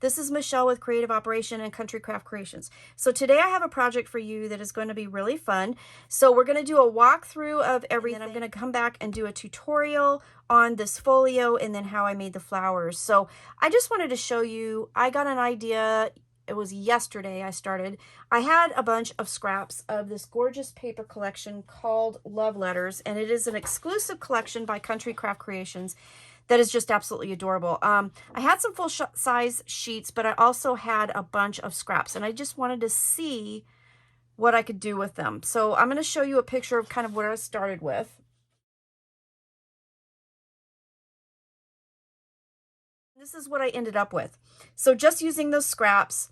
This is Michelle with Creative Operation and Country Craft Creations. So today I have a project for you that is going to be really fun. So we're going to do a walkthrough of everything. I'm going to come back and do a tutorial on this folio and then how I made the flowers. So I just wanted to show you, I got an idea. It was yesterday I started. I had a bunch of scraps of this gorgeous paper collection called Love Letters, and it is an exclusive collection by Country Craft Creations that is just absolutely adorable. I had some full-size sheets, but I also had a bunch of scraps, and I just wanted to see what I could do with them. So I'm going to show you a picture of kind of what I started with. This is what I ended up with. So just using those scraps,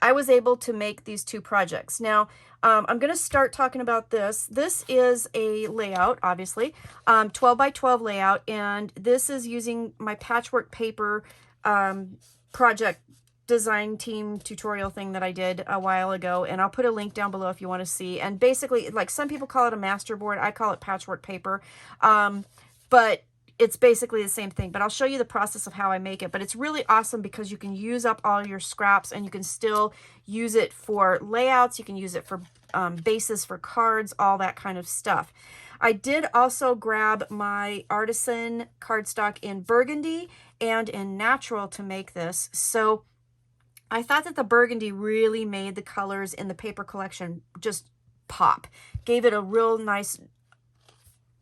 I was able to make these two projects. Now, I'm going to start talking about this. This is a layout, obviously, 12 by 12 layout, and this is using my Patchwork Paper project design team tutorial thing that I did a while ago, and I'll put a link down below if you want to see. And basically, like some people call it a masterboard, I call it Patchwork Paper, but it's basically the same thing, but I'll show you the process of how I make it. But it's really awesome because you can use up all your scraps and you can still use it for layouts. You can use it for bases for cards, all that kind of stuff. I did also grab my artisan cardstock in burgundy and in natural to make this. So I thought that the burgundy really made the colors in the paper collection just pop, gave it a real nice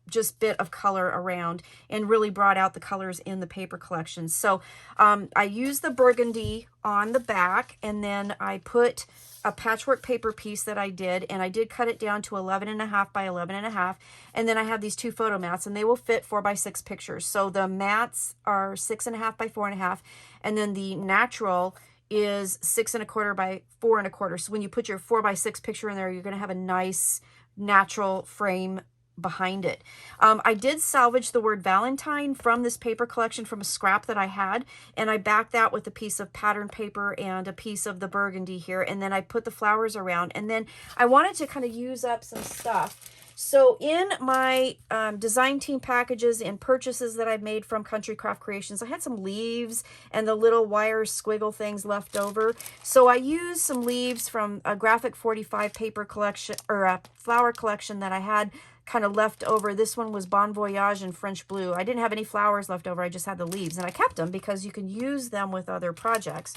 just bit of color around and really brought out the colors in the paper collection. So I used the burgundy on the back, and then I put a patchwork paper piece that I did, and I did cut it down to 11.5 by 11.5. And then I have these two photo mats, and they will fit 4 by 6 pictures. So the mats are 6.5 by 4.5, and then the natural is 6.25 by 4.25. So when you put your 4 by 6 picture in there, you're going to have a nice natural frame behind it. I did salvage the word Valentine from this paper collection from a scrap that I had, and I backed that with a piece of pattern paper and a piece of the burgundy here, and then I put the flowers around, and then I wanted to kind of use up some stuff. So in my design team packages and purchases that I've made from Country Craft Creations, I had some leaves and the little wire squiggle things left over. So I used some leaves from a Graphic 45 paper collection, or a flower collection that I had kind of left over. This one was Bon Voyage in French blue. I didn't have any flowers left over. I just had the leaves, and I kept them because you can use them with other projects.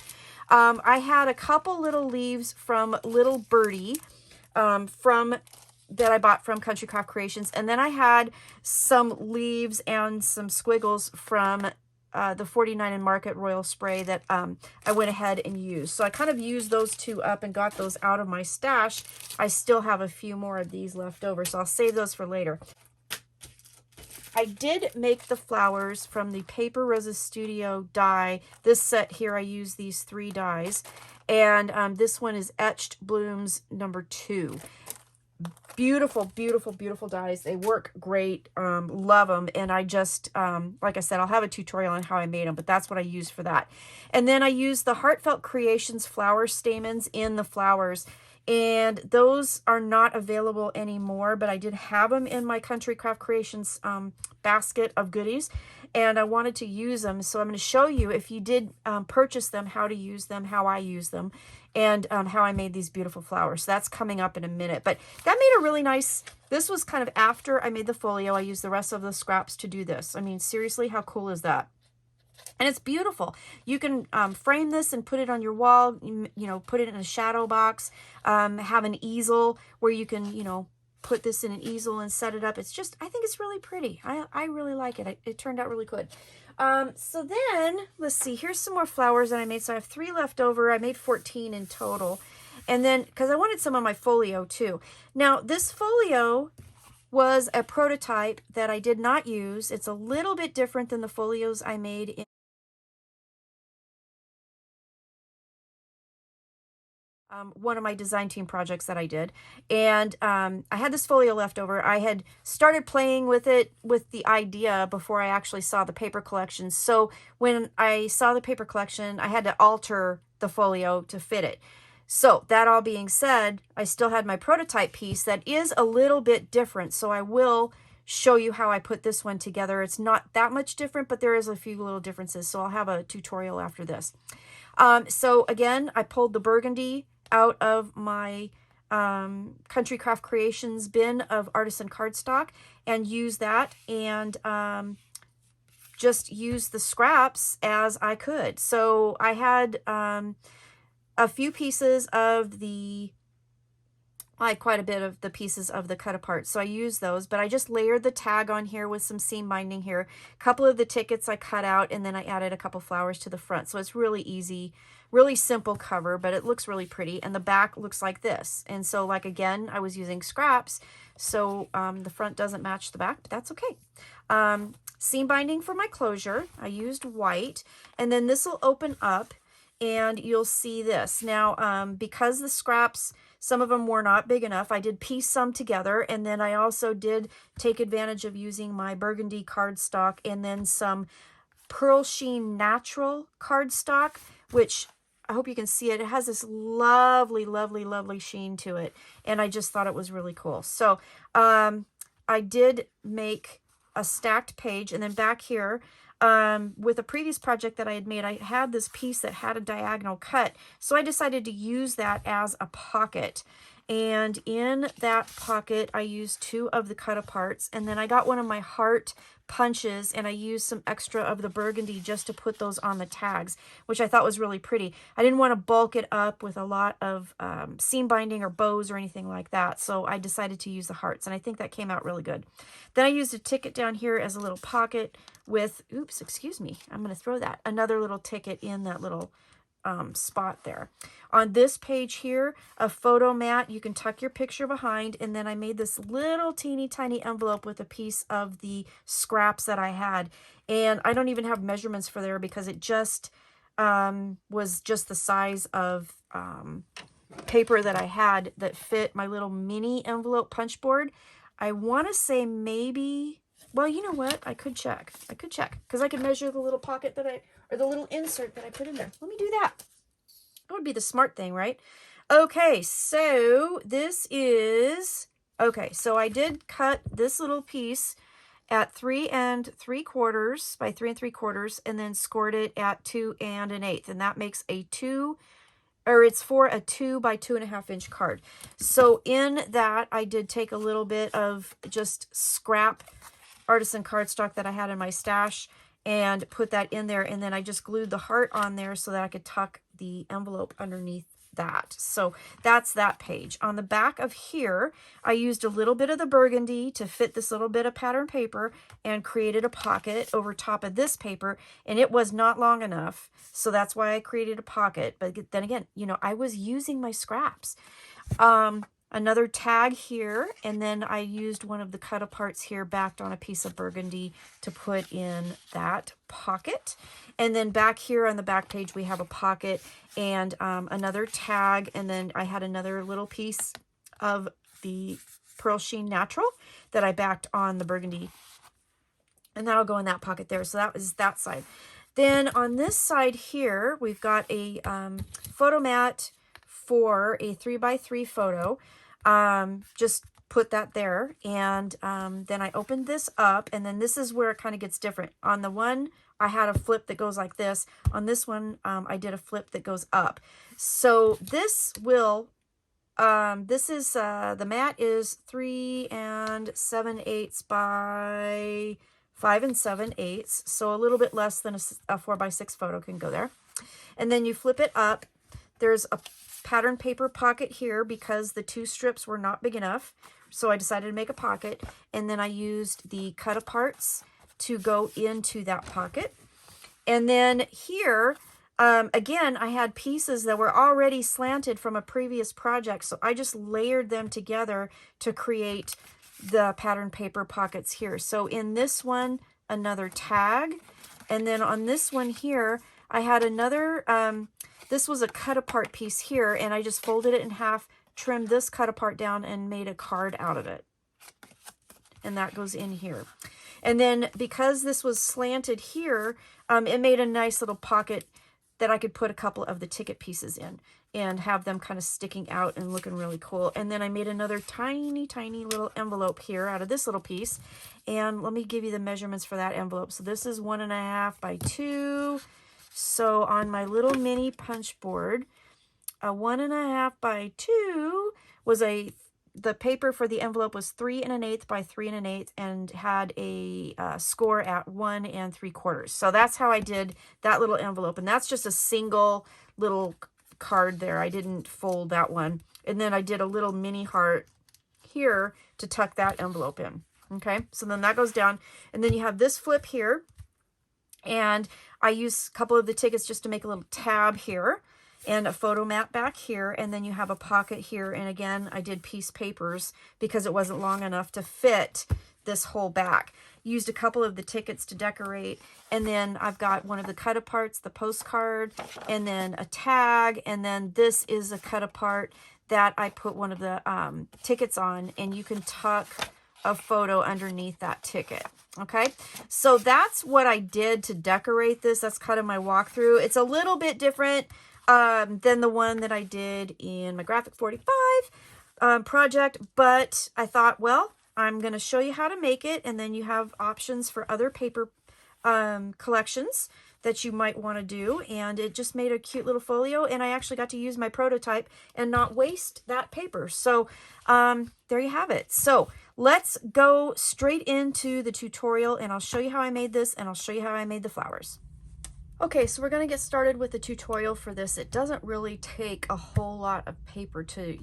I had a couple little leaves from Little Birdie that I bought from Country Craft Creations, and then I had some leaves and some squiggles from the 49 and Market Royal Spray that I went ahead and used. So I kind of used those two up and got those out of my stash. I still have a few more of these left over, so I'll save those for later. I did make the flowers from the Paper Roses Studio die. This set here, I used these 3 dies, and this one is Etched Blooms number 2. Beautiful, beautiful, beautiful dies. They work great. Love them. And I just, like I said, I'll have a tutorial on how I made them, but that's what I used for that. And then I used the Heartfelt Creations flower stamens in the flowers. And those are not available anymore, but I did have them in my Country Craft Creations basket of goodies, and I wanted to use them. So I'm going to show you, if you did purchase them, how to use them, how I use them, and how I made these beautiful flowers. So that's coming up in a minute. But that made a really nice, this was kind of after I made the folio. I used the rest of the scraps to do this. I mean, seriously, how cool is that? And it's beautiful. You can frame this and put it on your wall, you know, put it in a shadow box, have an easel where you can, you know, put this in an easel and set it up. It's just, I think it's really pretty. I really like it. It turned out really good. So then, let's see, here's some more flowers that I made. So I have 3 left over. I made 14 in total. And then, because I wanted some on my folio too. Now, this folio was a prototype that I did not use. It's a little bit different than the folios I made in one of my design team projects that I did. And I had this folio left over. I had started playing with it with the idea before I actually saw the paper collection. So when I saw the paper collection, I had to alter the folio to fit it. So that all being said, I still had my prototype piece that is a little bit different. So I will show you how I put this one together. It's not that much different, but there is a few little differences. So I'll have a tutorial after this. So again, I pulled the burgundy out of my Country Craft Creations bin of artisan cardstock and use that, and just use the scraps as I could. So I had a few pieces of the, I had quite a bit of the pieces of the cut apart, so I used those, but I just layered the tag on here with some seam binding here. A couple of the tickets I cut out, and then I added a couple flowers to the front. So it's really easy, really simple cover, but it looks really pretty, and the back looks like this. And so, like, again, I was using scraps, so the front doesn't match the back, but that's okay. Seam binding for my closure, I used white, and then this will open up, and you'll see this. Now, because the scraps, some of them were not big enough, I did piece some together, and then I also did take advantage of using my burgundy cardstock and then some Pearl Sheen Natural cardstock, which I hope you can see it. It has this lovely, lovely, lovely sheen to it, and I just thought it was really cool. So I did make a stacked page, and then back here, with a previous project that I had made, I had this piece that had a diagonal cut, so I decided to use that as a pocket. And in that pocket, I used 2 of the cut aparts, and then I got one of my heart punches, and I used some extra of the burgundy just to put those on the tags, which I thought was really pretty. I didn't want to bulk it up with a lot of seam binding or bows or anything like that, so I decided to use the hearts, and I think that came out really good. Then I used a ticket down here as a little pocket with, oops, excuse me, I'm going to throw that, another little ticket in that little spot there. On this page here, a photo mat, you can tuck your picture behind, and then I made this little teeny tiny envelope with a piece of the scraps that I had, and I don't even have measurements for there because it just was just the size of paper that I had that fit my little mini envelope punch board. I want to say maybe, well, you know what, I could check because I could measure the little pocket that or the little insert that I put in there. Let me do that. That would be the smart thing, right? Okay, so this is, okay, so I did cut this little piece at 3 3/4 by 3 3/4, and then scored it at 2 1/8, and that makes a 2, or it's for a 2 by 2.5 inch card. So in that, I did take a little bit of just scrap artisan cardstock that I had in my stash and put that in there, and then I just glued the heart on there so that I could tuck the envelope underneath that. So that's that page. On the back of here, I used a little bit of the burgundy to fit this little bit of pattern paper and created a pocket over top of this paper, and it was not long enough, so that's why I created a pocket. But then again, you know, I was using my scraps. Another tag here, and then I used one of the cut aparts here backed on a piece of burgundy to put in that pocket. And then back here on the back page, we have a pocket and another tag, and then I had another little piece of the Pearl Sheen Natural that I backed on the burgundy, and that'll go in that pocket there. So that was that side. Then on this side here, we've got a photo mat for a 3 by 3 photo. Just put that there, and then I opened this up, and then this is where it kind of gets different. On the one, I had a flip that goes like this. On this one, I did a flip that goes up. So this will, this is, the mat is 3 7/8 by 5 7/8, so a little bit less than a 4 by 6 photo can go there. And then you flip it up. There's a pattern paper pocket here because the 2 strips were not big enough, so I decided to make a pocket, and then I used the cut aparts to go into that pocket. And then here, again, I had pieces that were already slanted from a previous project, so I just layered them together to create the pattern paper pockets here. So in this one, another tag, and then on this one here, I had another, this was a cut apart piece here, and I just folded it in half, trimmed this cut apart down, and made a card out of it. And that goes in here. And then because this was slanted here, it made a nice little pocket that I could put a couple of the ticket pieces in and have them kind of sticking out and looking really cool. And then I made another tiny, tiny little envelope here out of this little piece. And let me give you the measurements for that envelope. So this is 1.5 by 2. So on my little mini punch board, a 1.5 by 2 was the paper for the envelope was 3 1/8 by 3 1/8 and had a score at 1 3/4. So that's how I did that little envelope. And that's just a single little card there. I didn't fold that one. And then I did a little mini heart here to tuck that envelope in. Okay, so then that goes down. And then you have this flip here. And I use a couple of the tickets just to make a little tab here. And a photo mat back here, and then you have a pocket here. And again, I did piece papers because it wasn't long enough to fit this whole back. Used a couple of the tickets to decorate, and then I've got one of the cut aparts, the postcard, and then a tag, and then this is a cut apart that I put one of the tickets on, and you can tuck a photo underneath that ticket. Okay, so that's what I did to decorate this. That's kind of my walkthrough. It's a little bit different than the one that I did in my Graphic 45 project, but I thought, well, I'm going to show you how to make it, and then you have options for other paper collections that you might want to do, and it just made a cute little folio, and I actually got to use my prototype and not waste that paper. So there you have it. So let's go straight into the tutorial, and I'll show you how I made this, and I'll show you how I made the flowers. Okay, so we're going to get started with the tutorial for this. It doesn't really take a whole lot of paper to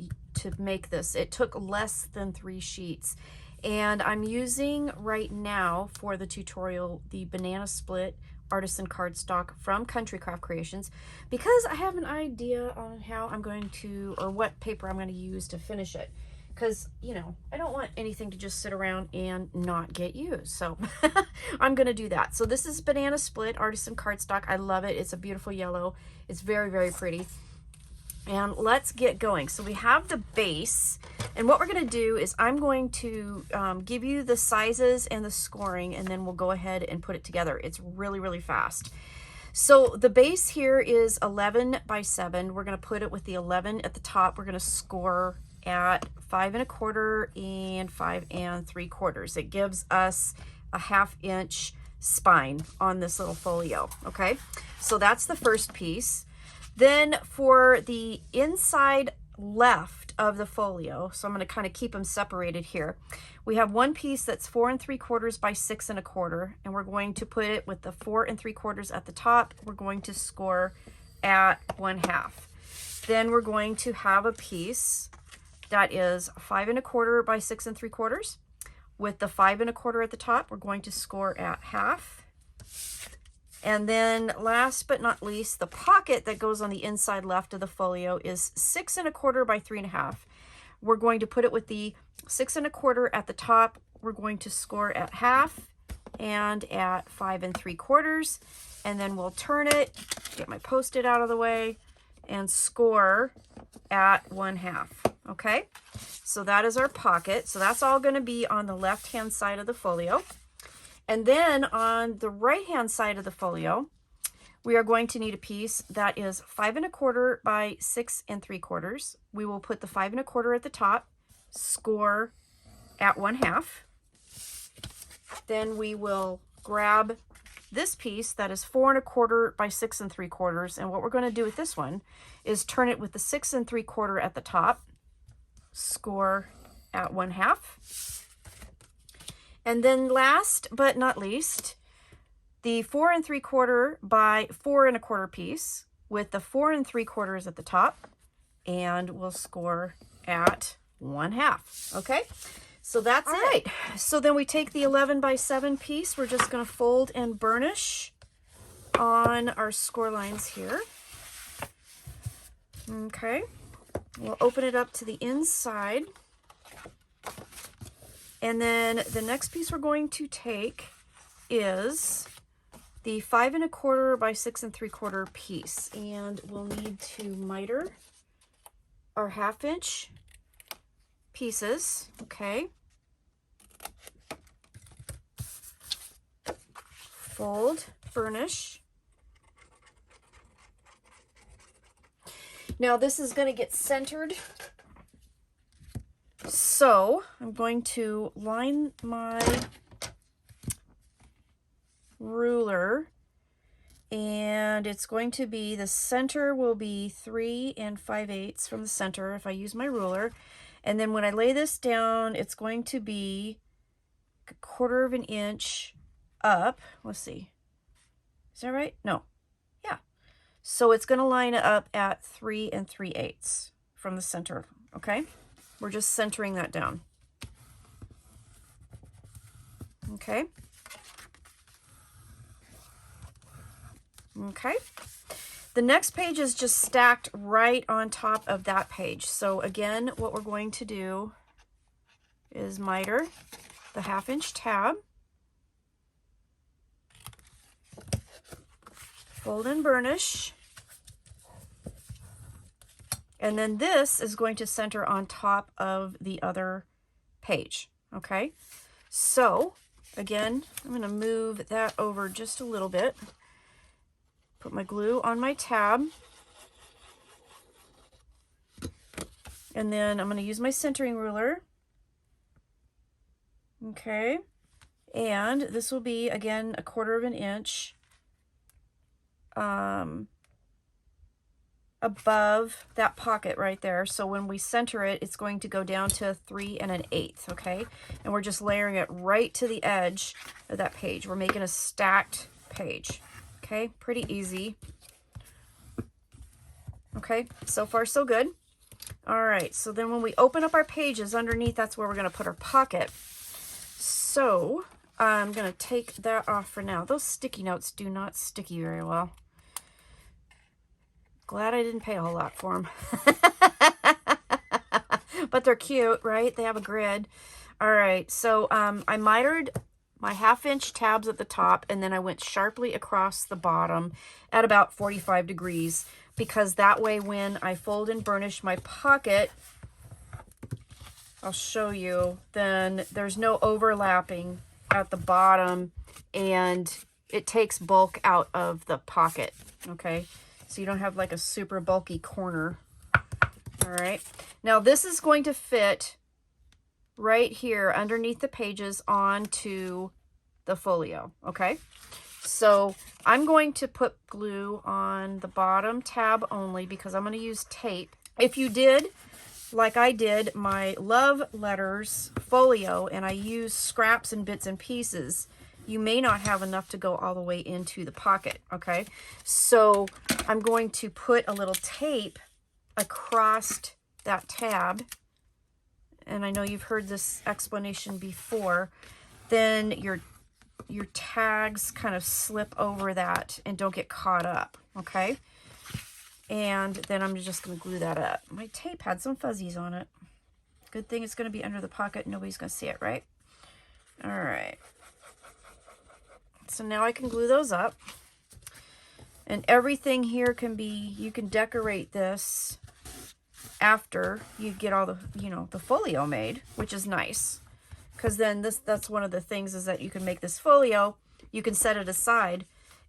make this. It took less than 3 sheets. And I'm using right now for the tutorial the banana split artisan cardstock from Country Craft Creations because I have an idea on how I'm going to, or what paper I'm going to use to finish it. Because, you know, I don't want anything to just sit around and not get used. So I'm going to do that. So this is banana split artisan cardstock. I love it. It's a beautiful yellow. It's very, very pretty. And let's get going. So we have the base. And what we're going to do is I'm going to give you the sizes and the scoring, and then we'll go ahead and put it together. It's really, really fast. So the base here is 11 by 7. We're going to put it with the 11 at the top. We're going to score at 5 1/4 and 5 3/4. It gives us a 1/2 inch spine on this little folio. Okay, so that's the first piece. Then for the inside left of the folio, so I'm going to kind of keep them separated here. We have one piece that's 4 3/4 by 6 1/4, and we're going to put it with the 4 3/4 at the top. We're going to score at 1/2. Then we're going to have a piece that is 5 1/4 by 6 3/4. With the 5 1/4 at the top, we're going to score at 1/2. And then last but not least, the pocket that goes on the inside left of the folio is 6 1/4 by 3 1/2. We're going to put it with the 6 1/4 at the top. We're going to score at 1/2 and at 5 3/4. And then we'll turn it, get my Post-it out of the way, and score at 1/2. Okay, so that is our pocket. So that's all going to be on the left hand side of the folio. And then on the right hand side of the folio, we are going to need a piece that is 5 1/4 by 6 3/4. We will put the 5 1/4 at the top, score at 1/2. Then we will grab this piece that is 4 1/4 by 6 3/4. And what we're going to do with this one is turn it with the 6 3/4 at the top, score at 1/2. And then last but not least, the 4 3/4 by 4 1/4 piece with the 4 3/4 at the top, and we'll score at 1/2. Okay, so that's it. So then we take the 11 by 7 piece. We're just going to fold and burnish on our score lines here. Okay, we'll open it up to the inside. And then the next piece we're going to take is the 5 1/4 by 6 3/4 piece. And we'll need to miter our 1/2 inch pieces. Okay. Fold, burnish. Now this is going to get centered. So I'm going to line my ruler, and it's going to be, the center will be 3 5/8 from the center if I use my ruler. And then when I lay this down, it's going to be 1/4 of an inch up. Let's see. Is that right? No. Yeah. So it's going to line up at 3 3/8 from the center. Okay. We're just centering that down. Okay. Okay. The next page is just stacked right on top of that page. So again, what we're going to do is miter the 1/2 inch tab, fold and burnish, and then this is going to center on top of the other page. Okay, so again, I'm going to move that over just a little bit. Put my glue on my tab, and then I'm going to use my centering ruler. Okay, and this will be again 1/4 of an inch above that pocket right there. So when we center it, it's going to go down to 3 1/8. Okay, and we're just layering it right to the edge of that page. We're making a stacked page. Okay, pretty easy. Okay, so far so good. All right, so then when we open up our pages underneath, that's where we're going to put our pocket. So I'm going to take that off for now. Those sticky notes do not sticky very well. Glad I didn't pay a whole lot for them. But they're cute, right? They have a grid. All right, so I mitered my 1/2 inch tabs at the top, and then I went sharply across the bottom at about 45 degrees, because that way when I fold and burnish my pocket, I'll show you, then there's no overlapping at the bottom, and it takes bulk out of the pocket. Okay, so you don't have like a super bulky corner. All right, now this is going to fit right here underneath the pages onto the folio. Okay, so I'm going to put glue on the bottom tab only, because I'm going to use tape. If you did like I did my love letters folio and I use scraps and bits and pieces, you may not have enough to go all the way into the pocket. Okay, so I'm going to put a little tape across that tab, and I know you've heard this explanation before. Then your tags kind of slip over that and don't get caught up. Okay, and then I'm just going to glue that up. My tape had some fuzzies on it. Good thing it's going to be under the pocket. Nobody's going to see it, right? All right. So now I can glue those up. And everything here can be, you can decorate this after you get all the, the folio made, which is nice. Because then that's one of the things, is that you can make this folio, you can set it aside,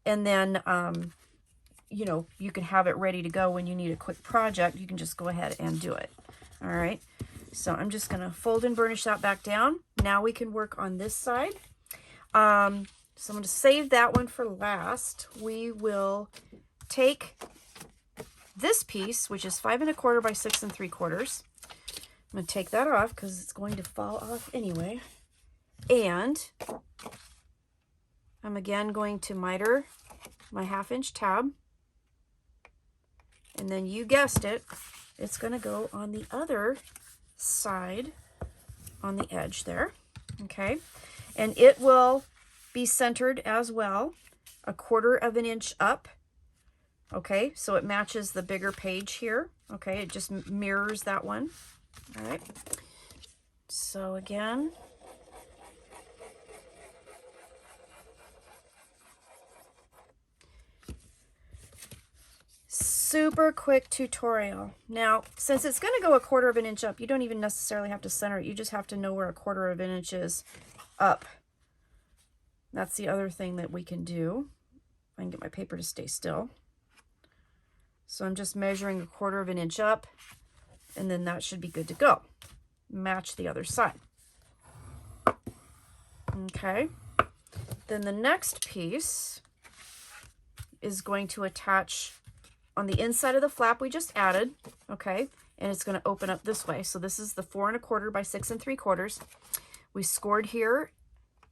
and then you can have it ready to go when you need a quick project. You can just go ahead and do it. All right, so I'm just going to fold and burnish that back down. Now we can work on this side. So I'm going to save that one for last. We will take this piece, which is 5 1/4 by 6 3/4. I'm going to take that off because it's going to fall off anyway. And I'm again going to miter my 1/2 inch tab. And then you guessed it, it's going to go on the other side on the edge there. Okay, and it will be centered as well, 1/4 of an inch up. Okay, so it matches the bigger page here. Okay, it just mirrors that one. All right, so again, super quick tutorial. Now, since it's going to go 1/4 of an inch up, you don't even necessarily have to center it. You just have to know where 1/4 of an inch is up. That's the other thing that we can do. I can get my paper to stay still. So I'm just measuring 1/4 of an inch up, and then that should be good to go. Match the other side. Okay. Then the next piece is going to attach on the inside of the flap we just added, okay? And it's going to open up this way. So this is the 4 1/4 by 6 3/4. We scored here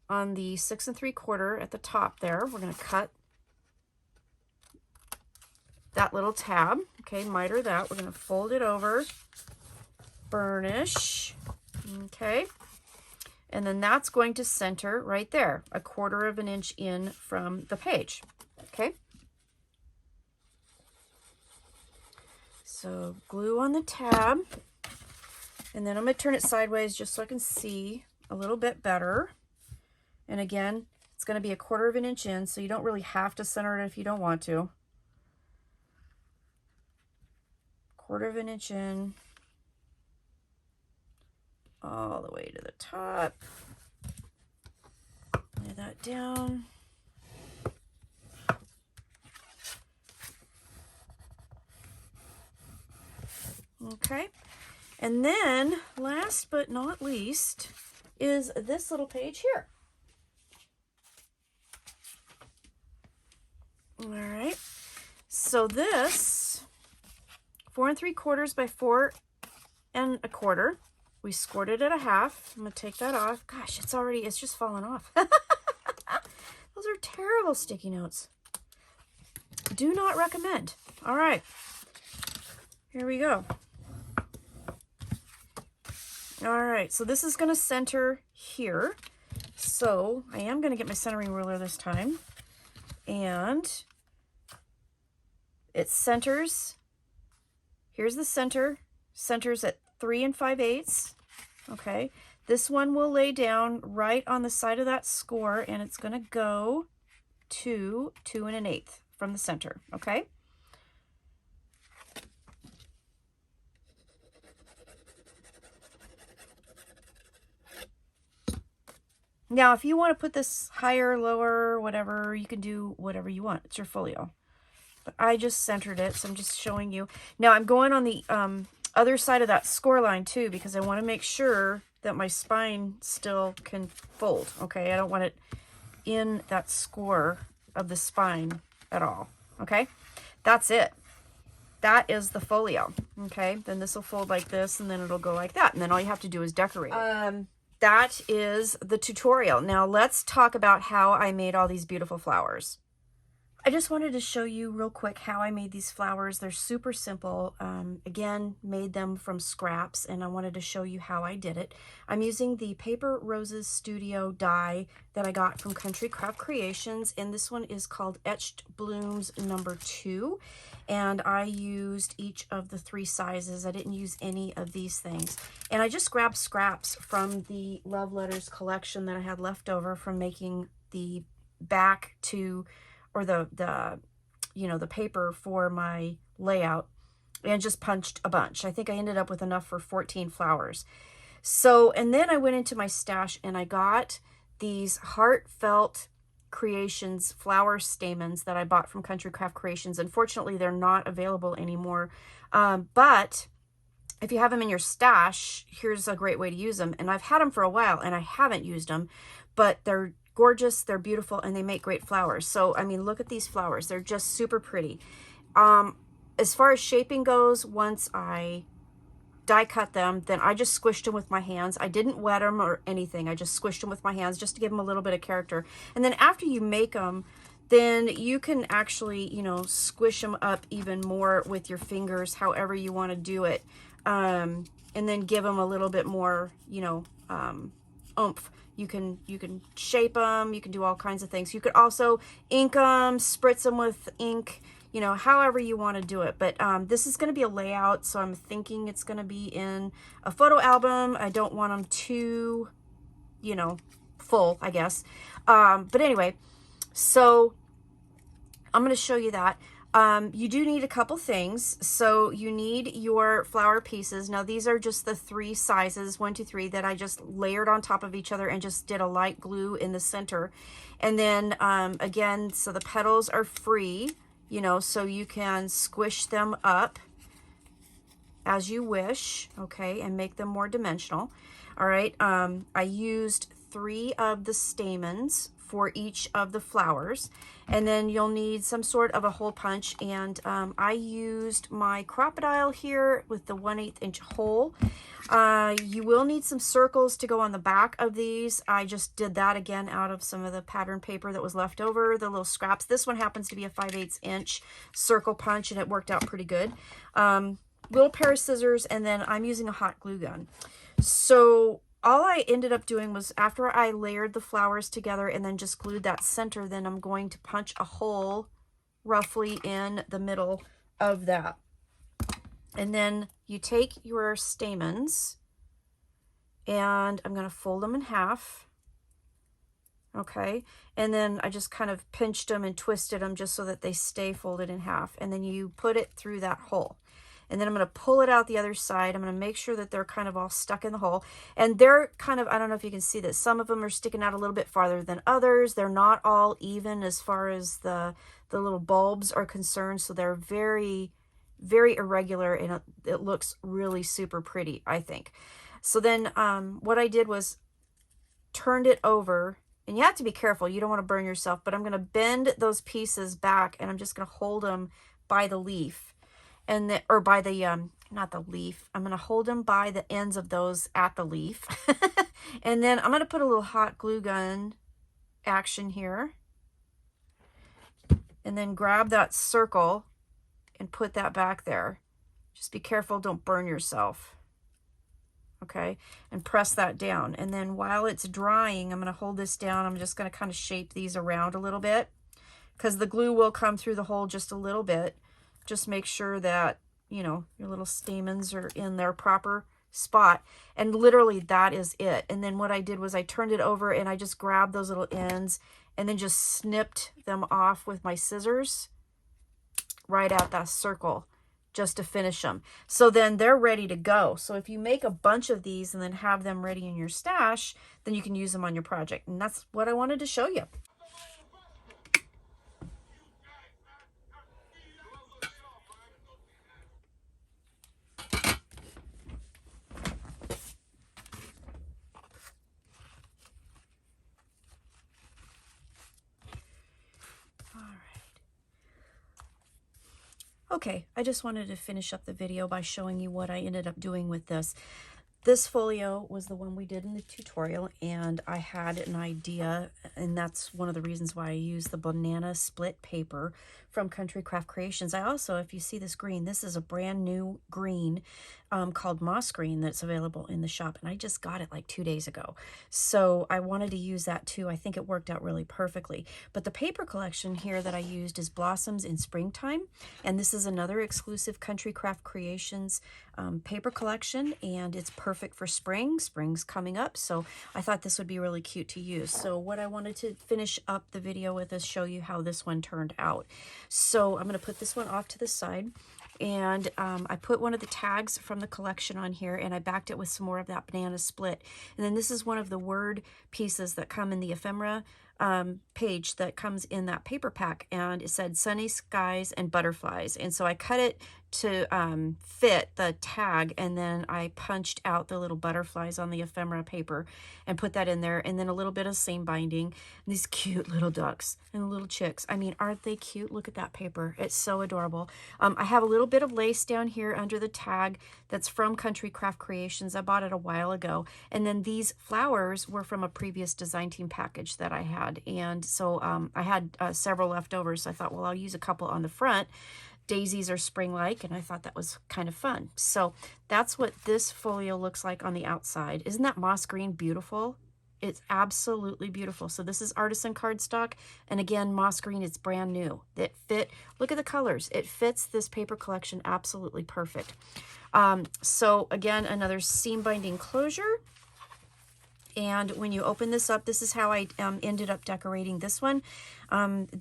on the 6 3/4 at the top there. We're going to cut that little tab, okay, miter that. We're going to fold it over, burnish, okay, and then that's going to center right there, 1/4 of an inch in from the page, okay. So glue on the tab, and then I'm going to turn it sideways just so I can see a little bit better. And again, it's going to be 1/4 of an inch in, so you don't really have to center it if you don't want to. 1/4 of an inch in, all the way to the top. Lay that down. Okay, and then last but not least is this little page here. All right, so this 4 3/4 by 4 1/4. We scored it at 1/2. I'm gonna take that off. Gosh, it's just falling off. Those are terrible sticky notes. Do not recommend. All right, here we go. All right, so this is gonna center here. So I am gonna get my centering ruler this time, and it centers. Here's the center, centers at 3 5/8. Okay, this one will lay down right on the side of that score, and it's going to go to 2 1/8 from the center. Okay. Now, if you want to put this higher, lower, whatever, you can do whatever you want. It's your folio. But I just centered it, so I'm just showing you. Now, I'm going on the other side of that score line, too, because I want to make sure that my spine still can fold, okay? I don't want it in that score of the spine at all, okay? That's it. That is the folio, okay? Then this will fold like this, and then it'll go like that, and then all you have to do is decorate it. That is the tutorial. Now let's talk about how I made all these beautiful flowers. I just wanted to show you real quick how I made these flowers. They're super simple. Again, made them from scraps, and I wanted to show you how I did it. I'm using the Paper Roses Studio die that I got from Country Craft Creations, and this one is called Etched Blooms number 2. And I used each of the 3 sizes. I didn't use any of these things. And I just grabbed scraps from the Love Letters collection that I had left over from making the back to, or the you know, the paper for my layout, and just punched a bunch. I think I ended up with enough for 14 flowers. So, and then I went into my stash and I got these Heartfelt Creations flower stamens that I bought from Country Craft Creations. Unfortunately, they're not available anymore. But if you have them in your stash, here's a great way to use them. And I've had them for a while and I haven't used them, but they're gorgeous, they're beautiful, and they make great flowers. So, I mean, look at these flowers. They're just super pretty. As far as shaping goes, once I die cut them, then I just squished them with my hands. I didn't wet them or anything. I just squished them with my hands just to give them a little bit of character. And then after you make them, then you can actually, you know, squish them up even more with your fingers, however you want to do it. And then give them a little bit more, you know, oomph. You can shape them. You can do all kinds of things. You could also ink them, spritz them with ink, you know, however you want to do it. But this is going to be a layout, so I'm thinking it's going to be in a photo album. I don't want them too, you know, full, I guess. But anyway, so I'm going to show you that. You do need a couple things. So you need your flower pieces. Now these are just the 3 sizes, 1, 2, 3, that I just layered on top of each other and just did a light glue in the center. And then again, so the petals are free. you know, so you can squish them up as you wish, okay, and make them more dimensional. All right, I used 3 of the stamens for each of the flowers, and then you'll need some sort of a hole punch, and I used my crocodile here with the 1/8 inch hole. You will need some circles to go on the back of these. I just did that again out of some of the pattern paper that was left over, the little scraps. This one happens to be a 5/8 inch circle punch, and it worked out pretty good. Little pair of scissors, and then I'm using a hot glue gun. So all I ended up doing was, after I layered the flowers together and then just glued that center, then I'm going to punch a hole roughly in the middle of that. And then you take your stamens, and I'm going to fold them in half. Okay, and then I just kind of pinched them and twisted them just so that they stay folded in half. And then you put it through that hole. And then I'm going to pull it out the other side. I'm going to make sure that they're kind of all stuck in the hole. And they're kind of, I don't know if you can see that some of them are sticking out a little bit farther than others. They're not all even as far as the little bulbs are concerned. So they're very, very irregular, and it looks really super pretty, I think. So then what I did was turned it over, and you have to be careful. You don't want to burn yourself, but I'm going to bend those pieces back, and I'm just going to hold them by the leaf. And or by the, not the leaf, I'm going to hold them by the ends of those at the leaf. And then I'm going to put a little hot glue gun action here. And then grab that circle and put that back there. Just be careful, don't burn yourself. Okay, and press that down. And then while it's drying, I'm going to hold this down. I'm just going to kind of shape these around a little bit, because the glue will come through the hole just a little bit. Just make sure that, you know, your little stamens are in their proper spot. And literally that is it. And then what I did was I turned it over, and I just grabbed those little ends and then just snipped them off with my scissors right at that circle just to finish them. So then they're ready to go. So if you make a bunch of these and then have them ready in your stash, then you can use them on your project. And that's what I wanted to show you. Okay, I just wanted to finish up the video by showing you what I ended up doing with this. This folio was the one we did in the tutorial, and I had an idea, and that's one of the reasons why I used the banana split paper from Country Craft Creations. I also, if you see this green, this is a brand new green called moss green that's available in the shop, and I just got it like 2 days ago. So I wanted to use that too. I think it worked out really perfectly. But the paper collection here that I used is Blossoms in Springtime, and this is another exclusive Country Craft Creations paper collection, and it's perfect for spring. Spring's coming up, so I thought this would be really cute to use. So what I wanted to finish up the video with is show you how this one turned out. So I'm going to put this one off to the side, and I put one of the tags from the collection on here, and I backed it with some more of that banana split. And then this is one of the word pieces that come in the ephemera page that comes in that paper pack, and it said sunny skies and butterflies. And so I cut it to fit the tag, and then I punched out the little butterflies on the ephemera paper and put that in there, and then a little bit of seam binding, and these cute little ducks and little chicks. I mean, aren't they cute? Look at that paper. It's so adorable. I have a little bit of lace down here under the tag that's from Country Craft Creations. I bought it a while ago, and then these flowers were from a previous design team package that I had, and so I had several left over, so I thought, well, I'll use a couple on the front. Daisies are spring-like, and I thought that was kind of fun. So that's what this folio looks like on the outside. Isn't that moss green beautiful? It's absolutely beautiful. So this is artisan cardstock, and again, moss green, it's brand new. It fit, look at the colors. It fits this paper collection absolutely perfect. So again, another seam binding closure. And when you open this up, this is how I ended up decorating this one.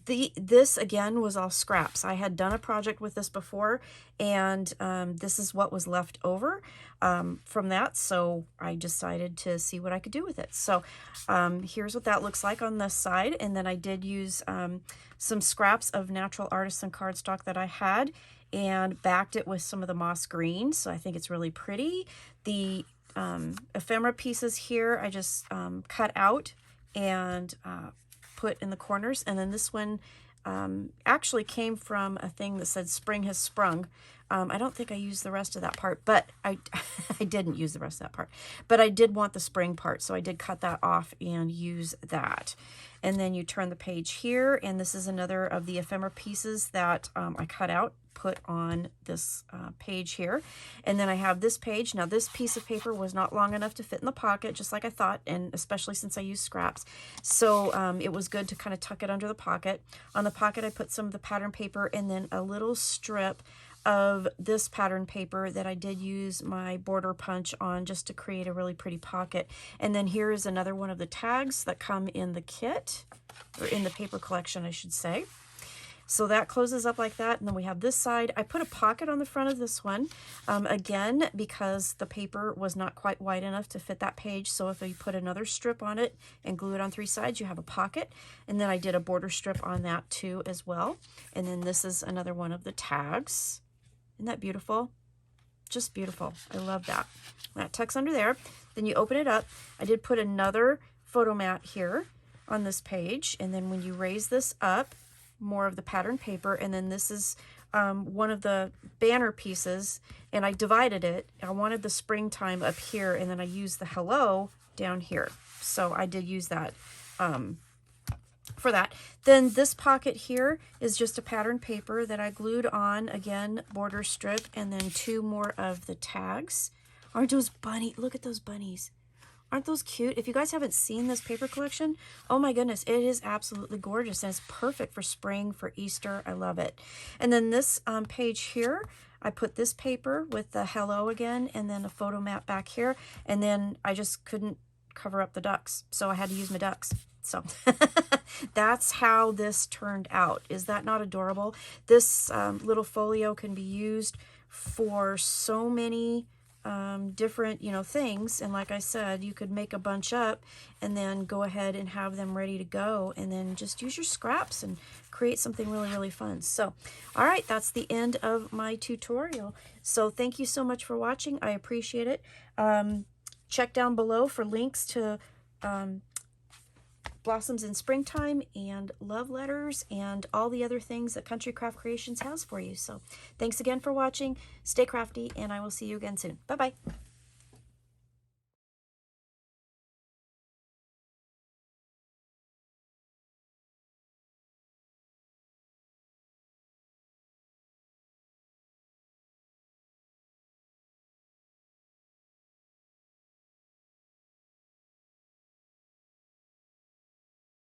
This again was all scraps. I had done a project with this before, and this is what was left over from that. So I decided to see what I could do with it. So here's what that looks like on this side. And then I did use some scraps of natural artisan cardstock that I had and backed it with some of the moss green. So I think it's really pretty. The ephemera pieces here I just cut out and put in the corners, and then this one actually came from a thing that said spring has sprung. I don't think I used the rest of that part, but I didn't use the rest of that part, but I did want the spring part, so I did cut that off and use that. And then you turn the page here, and this is another of the ephemera pieces that I cut out, put on this page here. And then I have this page. Now this piece of paper was not long enough to fit in the pocket, just like I thought, and especially since I used scraps. So it was good to kind of tuck it under the pocket. On the pocket I put some of the pattern paper and then a little strip of this pattern paper that I did use my border punch on just to create a really pretty pocket. And then here is another one of the tags that come in the kit, or in the paper collection I should say. So that closes up like that, and then we have this side. I put a pocket on the front of this one, again, because the paper was not quite wide enough to fit that page. So if you put another strip on it and glue it on 3 sides, you have a pocket. And then I did a border strip on that too as well. And then this is another one of the tags. Isn't that beautiful? Just beautiful. I love that. That tucks under there. Then you open it up. I did put another photo mat here on this page, and then when you raise this up, more of the pattern paper, and then this is one of the banner pieces, and I divided it. I wanted the springtime up here, and then I used the hello down here. So I did use that for that. Then this pocket here is just a pattern paper that I glued on, again, border strip, and then 2 more of the tags. Aren't those bunny? Look at those bunnies. Aren't those cute? If you guys haven't seen this paper collection, oh my goodness, it is absolutely gorgeous, and it's perfect for spring, for Easter. I love it. And then this page here, I put this paper with the hello again, and then a photo mat back here, and then I just couldn't cover up the ducks, so I had to use my ducks. So that's how this turned out. Is that not adorable? This little folio can be used for so many different, things. And like I said, you could make a bunch up and then go ahead and have them ready to go, and then just use your scraps and create something really, really fun. So, all right, that's the end of my tutorial. So thank you so much for watching. I appreciate it. Check down below for links to Blossoms in Springtime and love letters and all the other things that Country Craft Creations has for you. So thanks again for watching. Stay crafty, and I will see you again soon. Bye-bye.